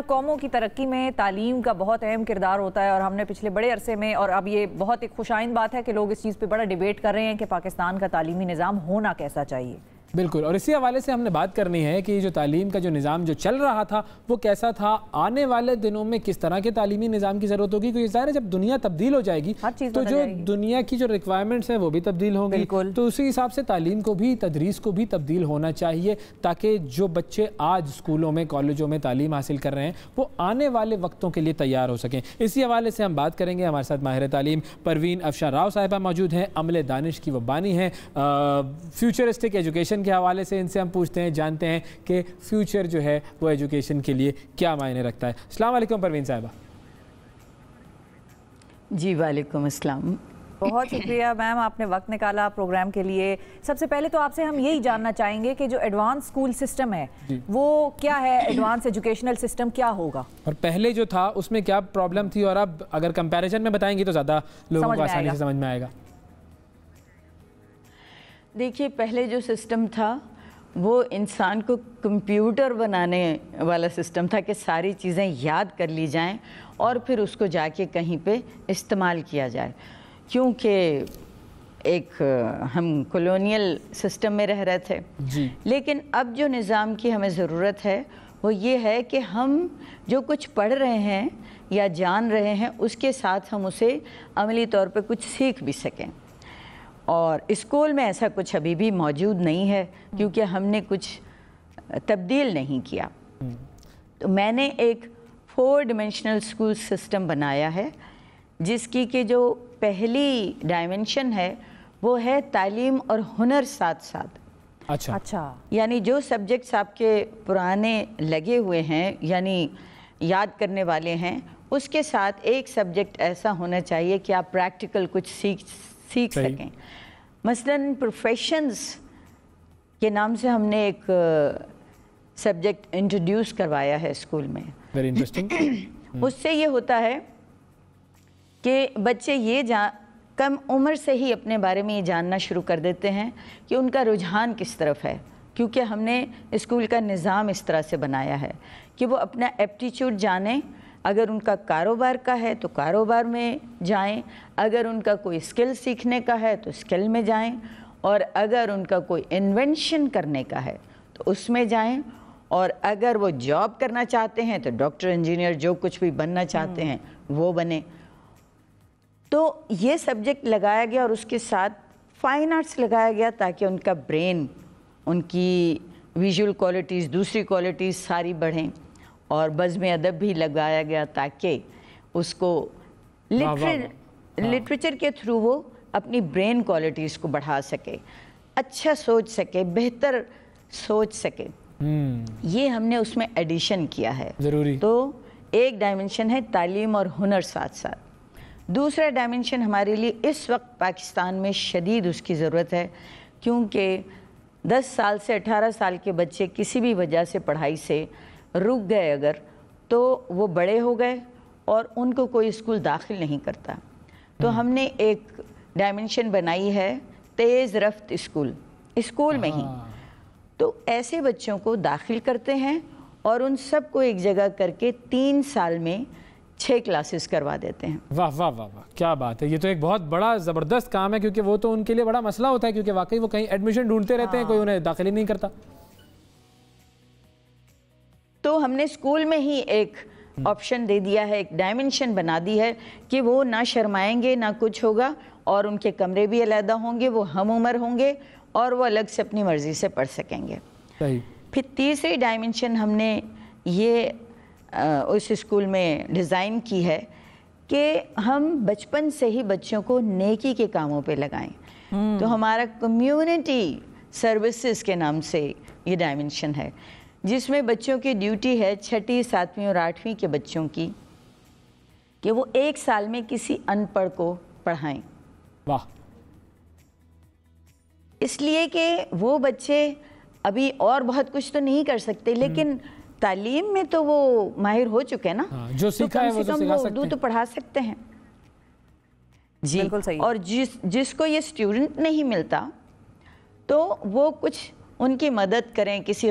قوموں کی ترقی میں تعلیم کا بہت اہم کردار ہوتا ہے، اور ہم نے پچھلے بڑے عرصے میں، اور اب یہ بہت ایک خوش آئند بات ہے کہ لوگ اس چیز پہ بڑا ڈیبیٹ کر رہے ہیں کہ پاکستان کا تعلیمی نظام ہونا کیسا چاہیے۔ بالکل، اور اسی حوالے سے ہم نے بات کرنی ہے کہ جو تعلیم کا جو نظام جو چل رہا تھا وہ کیسا تھا، آنے والے دنوں میں کس طرح کے تعلیمی نظام کی ضرورت ہوگی، کیونکہ ظاہر ہے جب دنیا تبدیل ہو جائے گی تو جو دنیا کی جو ریکوائرمنٹس ہیں وہ بھی تبدیل ہوں گی، تو اسی حساب سے تعلیم کو بھی، تدریس کو بھی تبدیل ہونا چاہیے تاکہ جو بچے آج اسکولوں میں، کالجوں میں تعلیم حاصل کر رہے ہیں وہ آنے والے وقتوں کے لیے تیار ہو سکیں۔ اسی حوالے سے ہم بات کریں گے، ہمارے ساتھ ماہر تعلیم پروین افشاں راؤ صاحبہ موجود ہیں، عمل دانش کی وہ بانی ہیں، فیوچرسٹک ایجوکیشن کے حوالے سے ان سے ہم پوچھتے ہیں، جانتے ہیں کہ فیوچر جو ہے وہ ایجوکیشن کے لیے کیا معنی رکھتا ہے۔ السلام علیکم پروین صاحبہ۔ جی وعلیکم السلام۔ بہت شکریہ میم، آپ نے وقت نکالا پروگرام کے لیے۔ سب سے پہلے تو آپ سے ہم یہی جاننا چاہیں گے کہ جو ایڈوانس اسکول سسٹم ہے وہ کیا ہے، ایڈوانس ایجوکیشنل سسٹم کیا ہوگا، اور پہلے جو تھا اس میں کیا پرابلم تھی، اور اب اگر کمپیریزن میں بتائیں گی تو زیادہ لوگوں کو آسانی سے سمجھ میں آئے گا۔ دیکھیے، پہلے جو سسٹم تھا وہ انسان کو کمپیوٹر بنانے والا سسٹم تھا کہ ساری چیزیں یاد کر لی جائیں اور پھر اس کو جا کے کہیں پہ استعمال کیا جائے، کیونکہ ایک ہم کولونیل سسٹم میں رہ رہے تھے۔ لیکن اب جو نظام کی ہمیں ضرورت ہے وہ یہ ہے کہ ہم جو کچھ پڑھ رہے ہیں یا جان رہے ہیں اس کے ساتھ ہم اسے عملی طور پہ کچھ سیکھ بھی سکیں، اور اسکول میں ایسا کچھ ابھی بھی موجود نہیں ہے کیونکہ ہم نے کچھ تبدیل نہیں کیا۔ تو میں نے ایک 4 ڈائمینشنل اسکول سسٹم بنایا ہے جس کی کہ جو پہلی ڈائمینشن ہے وہ ہے تعلیم اور ہنر ساتھ ساتھ۔ اچھا، یعنی جو سبجیکٹس آپ کے پرانے لگے ہوئے ہیں یعنی یاد کرنے والے ہیں، اس کے ساتھ ایک سبجیکٹ ایسا ہونا چاہیے کہ آپ پریکٹیکل کچھ سیکھ سکیں۔ مثلاً پروفیشنز کے نام سے ہم نے ایک سبجیکٹ انٹروڈیوس کروایا ہے اسکول میں۔ Very interesting. اس سے یہ ہوتا ہے کہ بچے یہ کم عمر سے ہی اپنے بارے میں یہ جاننا شروع کر دیتے ہیں کہ ان کا رجحان کس طرف ہے، کیونکہ ہم نے اسکول کا نظام اس طرح سے بنایا ہے کہ وہ اپنا ایپٹیچیوڈ جانیں۔ اگر ان کا کاروبار کا ہے تو کاروبار میں جائیں، اگر ان کا کوئی اسکل سیکھنے کا ہے تو اسکل میں جائیں، اور اگر ان کا کوئی انوینشن کرنے کا ہے تو اس میں جائیں، اور اگر وہ جاب کرنا چاہتے ہیں تو ڈاکٹر، انجینئر، جو کچھ بھی بننا چاہتے ہیں وہ بنیں۔ تو یہ سبجیکٹ لگایا گیا اور اس کے ساتھ فائن آرٹس لگایا گیا تاکہ ان کا برین، ان کی ویژول کوالٹیز، دوسری کوالٹیز ساری بڑھیں، اور بزم ادب بھی لگایا گیا تاکہ اس کو لٹریچر کے تھرو وہ اپنی برین کوالٹیز کو بڑھا سکے، اچھا سوچ سکے، بہتر سوچ سکے۔ یہ ہم نے اس میں ایڈیشن کیا ہے ضروری۔ تو ایک ڈائمنشن ہے تعلیم اور ہنر ساتھ ساتھ۔ دوسرا ڈائمنشن ہمارے لیے اس وقت پاکستان میں شدید اس کی ضرورت ہے، کیونکہ 10 سال سے 18 سال کے بچے کسی بھی وجہ سے پڑھائی سے رک گئے اگر، تو وہ بڑے ہو گئے اور ان کو کوئی اسکول داخل نہیں کرتا۔ تو ہم نے ایک ڈائمنشن بنائی ہے تیز رفت اسکول میں ہی، تو ایسے بچوں کو داخل کرتے ہیں اور ان سب کو ایک جگہ کر کے 3 سال میں 6 کلاسز کروا دیتے ہیں۔ واہ واہ واہ واہ، کیا بات ہے! یہ تو ایک بہت بڑا زبردست کام ہے، کیونکہ وہ تو ان کے لیے بڑا مسئلہ ہوتا ہے، کیونکہ واقعی وہ کہیں ایڈمیشن ڈھونڈتے رہتے ہیں، کوئی انہیں داخل ہی نہیں کرتا۔ تو ہم نے اسکول میں ہی ایک آپشن دے دیا ہے، ایک ڈائمنشن بنا دی ہے کہ وہ نہ شرمائیں گے، نہ کچھ ہوگا، اور ان کے کمرے بھی علیحدہ ہوں گے، وہ ہم عمر ہوں گے اور وہ الگ سے اپنی مرضی سے پڑھ سکیں گے۔ پھر تیسری ڈائمنشن ہم نے یہ اس اسکول میں ڈیزائن کی ہے کہ ہم بچپن سے ہی بچوں کو نیکی کے کاموں پہ لگائیں۔ تو ہمارا کمیونٹی سروسز کے نام سے یہ ڈائمنشن ہے، جس میں بچوں کی ڈیوٹی ہے 6ٹھی، 7ویں اور 8ویں کے بچوں کی کہ وہ 1 سال میں کسی ان پڑھ کو پڑھائیں۔ واہ! اس لیے کہ وہ بچے ابھی اور بہت کچھ تو نہیں کر سکتے، لیکن تعلیم میں تو وہ ماہر ہو چکے نا، جو سیکھا ہے وہ تو سکھا سکتے ہیں، اردو تو پڑھا سکتے ہیں۔ جی بالکل صحیح۔ اور جس کو یہ اسٹوڈنٹ نہیں ملتا تو وہ کچھ ان کی مدد کریں، کسی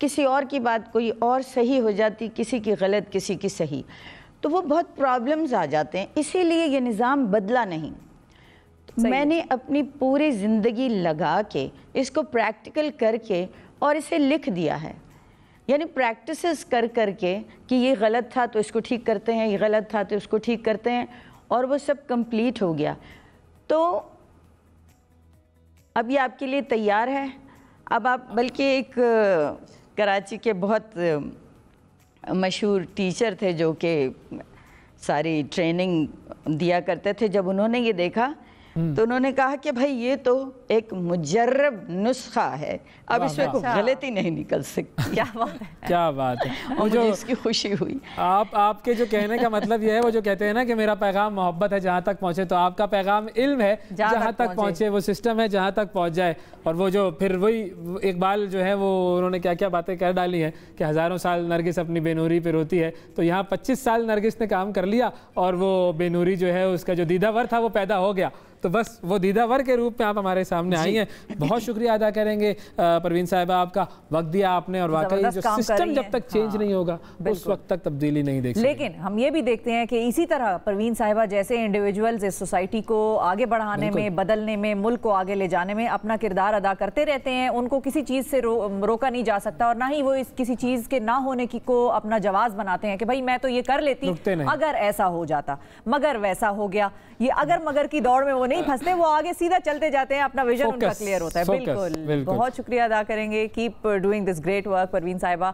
کسی اور کی بات کوئی اور صحیح ہو جاتی، کسی کی غلط کسی کی صحیح، تو وہ بہت پرابلمز آ جاتے ہیں. اسی لیے یہ نظام بدلا نہیں. میں نے اپنی پوری زندگی لگا کے اس کو پریکٹیکل کر کے اور اسے لکھ دیا ہے. یعنی پریکٹسز کر کر کے کہ یہ غلط تھا تو اس کو ٹھیک کرتے ہیں، یہ غلط تھا تو اس کو ٹھیک کرتے ہیں، اور وہ سب کمپلیٹ ہو گیا. تو اب یہ آپ کے لیے تیار ہے. اب آپ بلکہ ایک کراچی کے بہت مشہور ٹیچر تھے جو کہ ساری ٹریننگ دیا کرتے تھے، جب انہوں نے یہ دیکھا تو انہوں نے کہا کہ بھائی یہ تو ایک مجرب نسخہ ہے، اب اس میں کوئی غلطی نہیں نکل سکتی. کیا بات ہے. اور مجھے اس کی خوشی ہوئی. آپ کے جو کہنے کا مطلب یہ ہے، وہ جو کہتے ہیں نا کہ میرا پیغام محبت ہے جہاں تک پہنچے، تو آپ کا پیغام علم ہے جہاں تک پہنچے، وہ سسٹم ہے جہاں تک پہنچ جائے. اور وہ جو پھر وہی اقبال جو ہے وہ انہوں نے کیا کیا باتیں کر ڈالی ہیں کہ ہزاروں سال نرگس اپنی بے نوری پہ روتی ہے، تو یہاں 25 سال نرگس نے کام کر لیا اور وہ بے نوری جو ہے اس کا جو دیدہ ور تھا وہ پیدا ہو گیا. تو بس وہ دیدہ ور کے روپ میں آپ ہمارے سامنے آئی ہیں. بہت شکریہ ادا کریں گے پروین صاحبہ، آپ کا وقت دیا آپ نے، اور واقعی جو سسٹم جب تک چینج نہیں ہوگا اس وقت تک تبدیلی نہیں دیکھ سکتے. لیکن ہم یہ بھی دیکھتے ہیں کہ اسی طرح پروین صاحبہ جیسے انڈیویجولز اس سوسائٹی کو آگے بڑھانے میں، بدلنے میں، ملک کو آگے لے جانے میں اپنا کردار ادا کرتے رہتے ہیں. ان کو کسی چیز سے روکا نہیں جا سکتا، اور نہ ہی وہ کسی چیز کے نہ ہونے کی کو اپنا جواز بناتے ہیں کہ بھائی میں تو یہ کر لیتی اگر ایسا ہو جاتا، مگر ویسا ہو گیا. یہ اگر مگر کی دوڑ میں وہ نہیں پھنستے، وہ آگے سیدھا چلتے جاتے ہیں، اپنا ویژن ان کا کلیئر ہوتا ہے. بالکل. بہت شکریہ ادا کریں گے. Keep doing this great work Parveen صاحبہ.